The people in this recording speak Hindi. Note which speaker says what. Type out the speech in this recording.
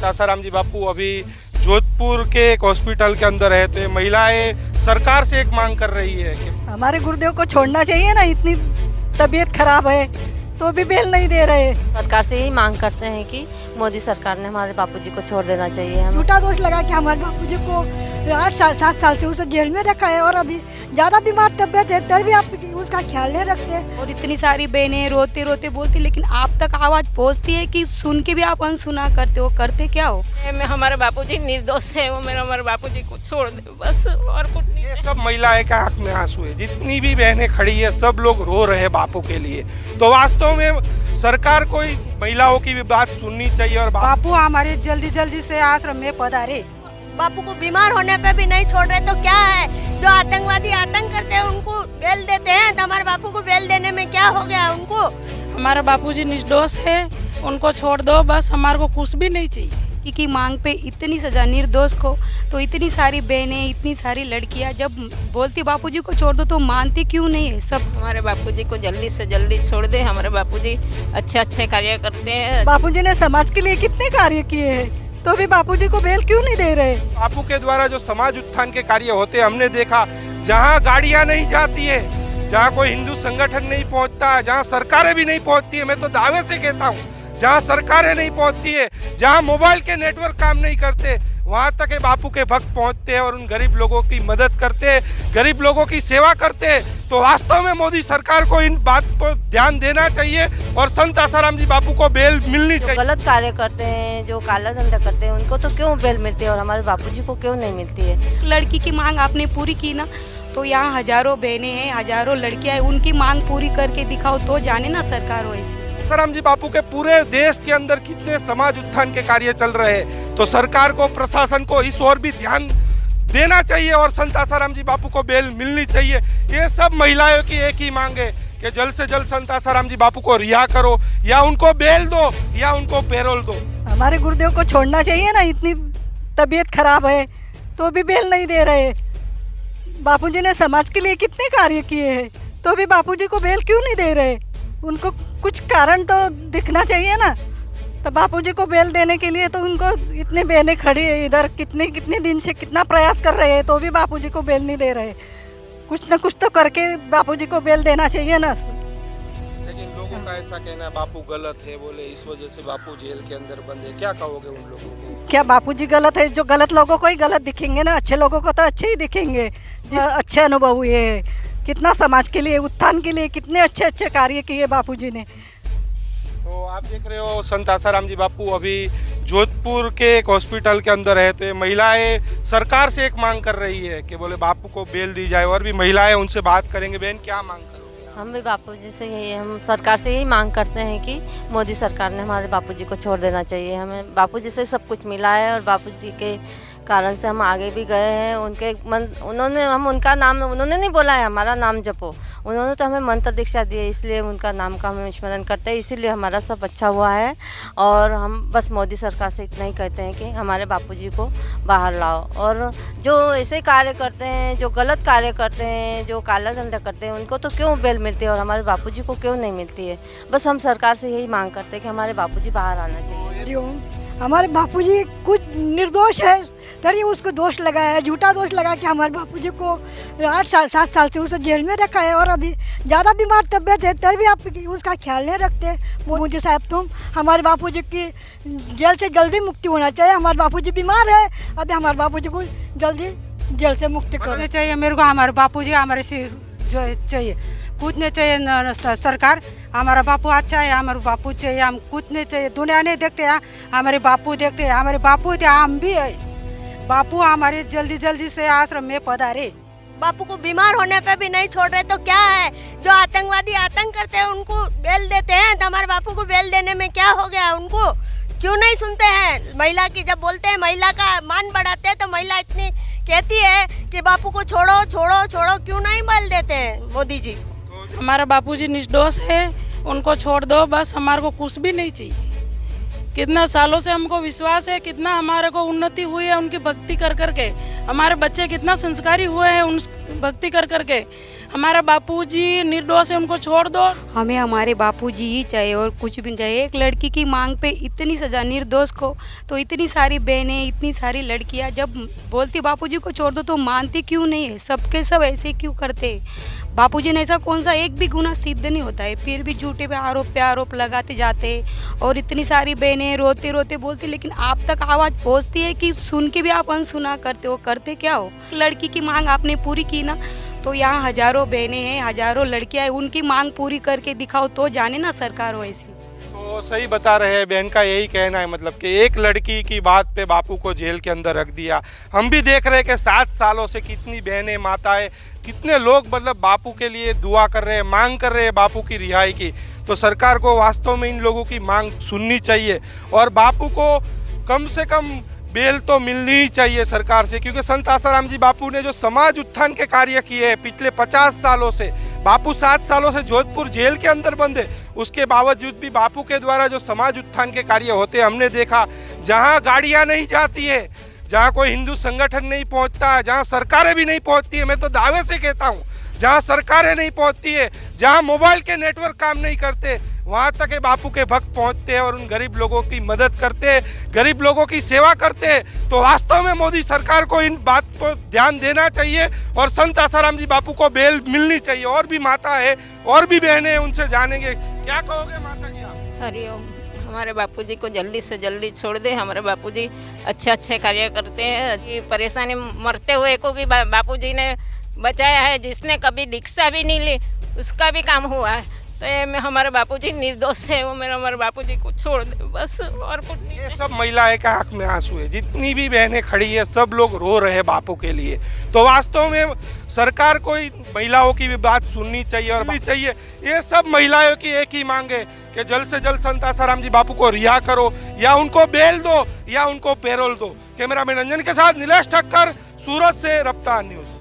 Speaker 1: संत आसाराम जी बापू अभी जोधपुर के एक हॉस्पिटल के अंदर है, तो ये महिलाएं सरकार से एक मांग कर रही है कि
Speaker 2: हमारे गुरुदेव को छोड़ना चाहिए ना, इतनी तबीयत खराब है तो भी बेल नहीं दे रहे।
Speaker 3: सरकार से यही मांग करते हैं कि मोदी सरकार ने हमारे बापूजी को छोड़ देना चाहिए। हमें
Speaker 2: झूठा दोष लगा कि हमारे बापूजी को 7 साल से उसे जेल में रखा है और अभी ज्यादा बीमार तबियत है तब भी आप उसका ख्याल नहीं रखते।
Speaker 4: और इतनी सारी बहनें रोते रोते बोलती, लेकिन आप तक आवाज पहुंचती है कि सुन के भी आप अनसुना करते हो। करते क्या हो?
Speaker 5: मैं हमारे बापूजी निर्दोष है, वो मेरा हमारे बापूजी को छोड़ दे बस, और कुछ नहीं।
Speaker 1: ये सब महिलाएं का आंख में आंसू है, जितनी भी बहनें खड़ी है सब लोग रो रहे हैं बापू के लिए। तो वास्तव में सरकार को महिलाओं की भी बात सुननी चाहिए और
Speaker 2: बापू हमारे जल्दी से आश्रम में पधारे।
Speaker 6: बापू को बीमार होने पे भी नहीं छोड़ रहे तो क्या है? जो आतंकवादी आतंक करते हैं उनको बेल देते हैं, तो हमारे बापू को बेल देने में क्या हो गया उनको?
Speaker 5: हमारा बापूजी निर्दोष है, उनको छोड़ दो बस, हमारे को कुछ भी नहीं चाहिए।
Speaker 4: की मांग पे इतनी सजा निर्दोष को, तो इतनी सारी बहनें, इतनी सारी लड़कियां जब बोलती बापूजी को छोड़ दो तो मानती क्यों नहीं है सब?
Speaker 5: हमारे बापूजी को जल्दी से जल्दी छोड़ दे। हमारे बापूजी अच्छे कार्य करते हैं।
Speaker 2: बापूजी ने समाज के लिए कितने कार्य किए हैं तो भी बापूजी को बेल क्यों नहीं दे रहे?
Speaker 1: बापू के द्वारा जो समाज उत्थान के कार्य होते हैं, हमने देखा जहाँ गाड़ियाँ नहीं जाती है, जहाँ कोई हिंदू संगठन नहीं पहुँचता, जहाँ सरकारें भी नहीं पहुँचती है, मैं तो दावे से कहता हूँ जहाँ सरकारें नहीं पहुँचती है, जहाँ मोबाइल के नेटवर्क काम नहीं करते, वहाँ तक बापू के भक्त पहुँचते हैं और उन गरीब लोगों की मदद करते हैं, गरीब लोगों की सेवा करते हैं। तो वास्तव में मोदी सरकार को इन बात पर ध्यान देना चाहिए और संत आसाराम जी बापू को बेल मिलनी चाहिए।
Speaker 3: गलत कार्य करते हैं, जो काला धंधा करते हैं, उनको तो क्यों बेल मिलती है और हमारे बापूजी को क्यों नहीं मिलती है?
Speaker 4: लड़की की मांग आपने पूरी की ना, तो यहाँ हजारों बहनें हैं, हजारों लड़कियां हैं, उनकी मांग पूरी करके दिखाओ तो जाने ना सरकार हो। ऐसे
Speaker 1: आसाराम जी बापू के पूरे देश के अंदर कितने समाज उत्थान के कार्य चल रहे हैं, तो सरकार को, प्रशासन को इस ओर भी ध्यान देना चाहिए और संत आसाराम जी बापू को बेल मिलनी चाहिए। ये सब महिलाओं की एक ही मांग है कि जल्द से जल्द संत आसाराम जी बापू को रिहा करो, या उनको बेल दो या उनको पैरोल दो।
Speaker 2: हमारे गुरुदेव को छोड़ना चाहिए ना, इतनी तबीयत खराब है तो भी बेल नहीं दे रहे। बापूजी ने समाज के लिए कितने कार्य किए हैं तो भी बापूजी को बेल क्यों नहीं दे रहे? उनको कुछ कारण तो दिखना चाहिए ना। तो बापूजी को बेल देने के लिए तो उनको इतने बहनें खड़ी है इधर, कितने दिन से कितना प्रयास कर रहे हैं तो भी बापूजी को बेल नहीं दे रहे। कुछ न कुछ तो करके बापूजी को बेल देना चाहिए ना।
Speaker 1: लेकिन लोगों का ऐसा कहना है बापू गलत है, बोले इस वजह से बापू जेल के अंदर बंद है। क्या कहोगे उन लोगों को?
Speaker 2: क्या बापूजी गलत है? जो गलत लोगों को ही गलत दिखेंगे ना, अच्छे लोगों को तो अच्छे ही दिखेंगे। जिस अच्छे अनुभव हुए हैं, कितना समाज के लिए, उत्थान के लिए कितने अच्छे कार्य किए बापूजी ने।
Speaker 1: तो आप देख रहे हो संत आसाराम जी बापू अभी जोधपुर के एक हॉस्पिटल के अंदर है, तो ये महिलाएं सरकार से एक मांग कर रही है कि बोले बापू को बेल दी जाए। और भी महिलाएं उनसे बात करेंगे। बहन क्या मांग करोगे?
Speaker 3: हम भी बापूजी से यही, हम सरकार से यही मांग करते हैं कि मोदी सरकार ने हमारे बापूजी को छोड़ देना चाहिए। हमें बापूजी से सब कुछ मिला है और बापूजी के कारण से हम आगे भी गए हैं। उन्होंने नहीं बोला है हमारा नाम जपो, उन्होंने तो हमें मंत्र दीक्षा दी है, इसलिए उनका नाम का हम स्मरण करते हैं, इसीलिए हमारा सब अच्छा हुआ है। और हम बस मोदी सरकार से इतना ही कहते हैं कि हमारे बापूजी को बाहर लाओ, और जो ऐसे कार्य करते हैं, जो गलत कार्य करते हैं, जो काला धंधा करते हैं, उनको तो क्यों बेल मिलती है और हमारे बापूजी को क्यों नहीं मिलती है? बस हम सरकार से यही मांग करते हैं कि हमारे बापूजी बाहर आना चाहिए।
Speaker 2: हमारे बापूजी कुछ निर्दोष है तभी उसको दोष लगाया है, झूठा दोष लगा कि हमारे बापूजी को 7 साल से उसे जेल में रखा है और अभी ज़्यादा बीमार तबियत है तभी आप उसका ख्याल नहीं रखते। मोदी साहब तुम हमारे बापूजी की जेल से जल्दी मुक्ति होना चाहिए। हमारे बापूजी बीमार है, अभी हमारे बापूजी को जल्दी जेल से मुक्ति करना चाहिए। मेरे को हमारे बापूजी हमारे से जो चाहिए, कुछ नहीं चाहिए। सरकार हमारा बापू अच्छा है, हमारे बापू चाहिए, हम कुछ नहीं चाहिए। दुनिया नहीं देखते हैं, हमारे बापू देखते हैं। हमारे बापू थे, हम भी है। बापू हमारे जल्दी से आश्रम में पधारे।
Speaker 6: बापू को बीमार होने पे भी नहीं छोड़ रहे तो क्या है? जो आतंकवादी आतंक करते हैं उनको बेल देते हैं, तो हमारे बापू को बेल देने में क्या हो गया उनको? क्यों नहीं सुनते हैं? महिला की जब बोलते हैं, महिला का मान बढ़ाते हैं, तो महिला इतनी कहती है कि बापू को छोड़ो छोड़ो छोड़ो, क्यों नहीं बेल देते हैं मोदी जी?
Speaker 5: हमारा बापूजी निर्दोष है, उनको छोड़ दो बस, हमारे को कुछ भी नहीं चाहिए। कितना सालों से हमको विश्वास है, कितना हमारे को उन्नति हुई है उनकी भक्ति कर करके। हमारे बच्चे कितना संस्कारी हुए हैं उन भक्ति कर करके। हमारा बापूजी निर्दोष है, उनको छोड़ दो।
Speaker 4: हमें हमारे बापूजी ही चाहिए और कुछ भी नहीं चाहिए। एक लड़की की मांग पे इतनी सज़ा निर्दोष को, तो इतनी सारी बहनें, इतनी सारी लड़कियां जब बोलती बापूजी को छोड़ दो तो मानती क्यों नहीं है? सबके सब ऐसे क्यों करते? बापूजी ने ऐसा कौन सा एक भी गुनाह सिद्ध नहीं होता है, फिर भी झूठे पे आरोप लगाते जाते। और इतनी सारी बहनें रोते रोते बोलती, लेकिन आप तक आवाज़ पहुँचती है कि सुन के भी आप अनसुना करते हो। करते क्या हो? लड़की की मांग आपने पूरी की ना, तो यहाँ हजारों बहनें हैं, हजारों लड़कियां हैं, उनकी मांग पूरी करके दिखाओ तो जाने ना सरकार हो ऐसी।
Speaker 1: तो सही बता रहे हैं, बहन का यही कहना है, मतलब कि एक लड़की की बात पे बापू को जेल के अंदर रख दिया। हम भी देख रहे हैं कि 7 सालों से कितनी बहनें, माताएं, कितने लोग मतलब बापू के लिए दुआ कर रहे हैं, मांग कर रहे हैं बापू की रिहाई की। तो सरकार को वास्तव में इन लोगों की मांग सुननी चाहिए और बापू को कम से कम बेल तो मिलनी ही चाहिए सरकार से, क्योंकि संत आसाराम जी बापू ने जो समाज उत्थान के कार्य किए हैं पिछले 50 सालों से, बापू 7 सालों से जोधपुर जेल के अंदर बंद है, उसके बावजूद भी बापू के द्वारा जो समाज उत्थान के कार्य होते हैं हमने देखा। जहां गाड़ियां नहीं जाती है, जहां कोई हिंदू संगठन नहीं पहुंचता, जहां सरकारें भी नहीं पहुंचती है, मैं तो दावे से कहता हूं, जहां सरकारें नहीं पहुंचती है, जहां मोबाइल के नेटवर्क काम नहीं करते, वहाँ तक बापू के भक्त पहुँचते हैं और उन गरीब लोगों की मदद करते हैं, गरीब लोगों की सेवा करते हैं। तो वास्तव में मोदी सरकार को इन बात को ध्यान देना चाहिए और संत आसाराम जी बापू को बेल मिलनी चाहिए। और भी माता है और भी बहनें हैं, उनसे जानेंगे। क्या कहोगे माता जी आप?
Speaker 7: हरिओम। हमारे बापूजी को जल्दी से जल्दी छोड़ दे। हमारे बापूजी अच्छे कार्य करते हैं। ये परेशानी मरते हुए को भी बापूजी ने बचाया है। जिसने कभी दीक्षा भी नहीं ली उसका भी काम हुआ है। तो ये में हमारे बापूजी निर्दोष है, वो मेरा हमारे बापूजी को छोड़ दे बस, और कुछ नहीं।
Speaker 1: ये सब महिलाएं का आंख में आंसू है, जितनी भी बहनें खड़ी है सब लोग रो रहे हैं बापू के लिए। तो वास्तव में सरकार को महिलाओं की भी बात सुननी चाहिए और भी चाहिए। ये सब महिलाओं की एक ही मांग है कि जल्द से जल्द संत आसाराम जी बापू को रिहा करो, या उनको बेल दो या उनको पैरोल दो। कैमरामैन रंजन के साथ नीलेश ठक्कर, सूरत से रफ्तार न्यूज।